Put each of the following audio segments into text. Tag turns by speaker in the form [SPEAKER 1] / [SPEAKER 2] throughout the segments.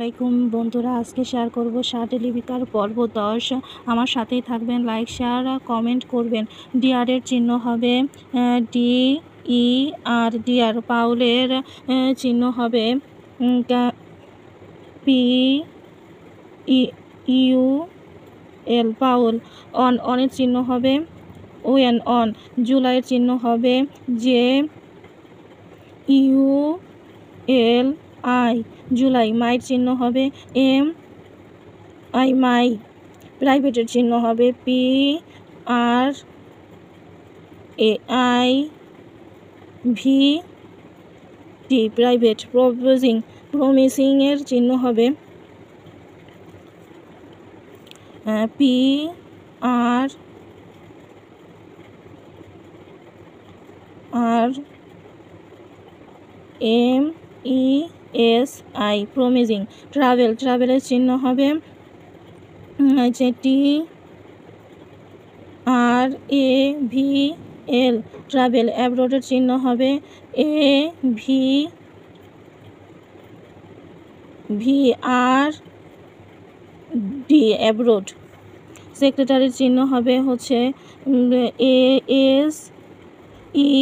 [SPEAKER 1] আলাইকুম বন্ধুরা, আজকে শেয়ার করব ষাট লিপিকার পর্ব 10। আমার সাথেই থাকবেন, লাইক শেয়ার কমেন্ট করবেন। ডিয়ারের চিহ্ন হবে ডি ই আর, ডিয়ার। পাউলের চিহ্ন হবে পি ইউ এল, পাউল। অনের চিহ্ন হবে ওএন, অন। জুলাইয়ের চিহ্ন হবে J U L I, July. মাইয়ের চিহ্ন হবে এম আই, মাই। প্রাইভেটের চিহ্ন হবে P R A I V T, private. প্রমিসিংয়ের চিহ্ন হবে P R M E S I, promising. ট্রাভেলের চিহ্ন হবে টি আর এ ভি এল, ট্রাভেল। অ্যাব্রোডের চিহ্ন হবে A V R D, abroad. সেক্রেটারির চিহ্ন হবে হচ্ছে A S E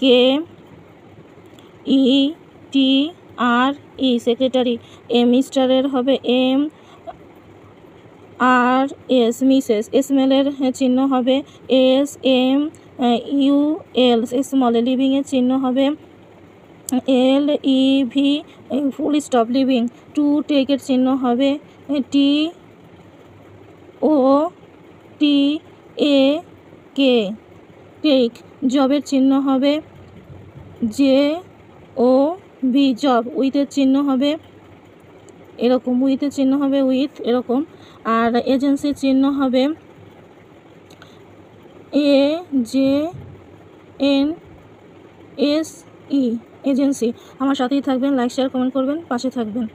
[SPEAKER 1] K E T R E, secretary. মিস্টারের হবে এম আর এস, মিসেস। স্মেলের চিহ্ন হবে S M U L, small. লিভিংয়ের চিহ্ন হবে L E V, full stop, living. To টেকের চিহ্ন হবে টি ও টি এ কে, টেক। জবের চিহ্ন হবে জে ও ভি, জব। উইথের চিহ্ন হবে এরকম, উইথের চিহ্ন হবে উইথ, এরকম। আর এজেন্সির চিহ্ন হবে A J N S E, agency. আমার সাথেই থাকবেন, লাইক শেয়ার কমেন্ট করবেন, পাশে থাকবেন।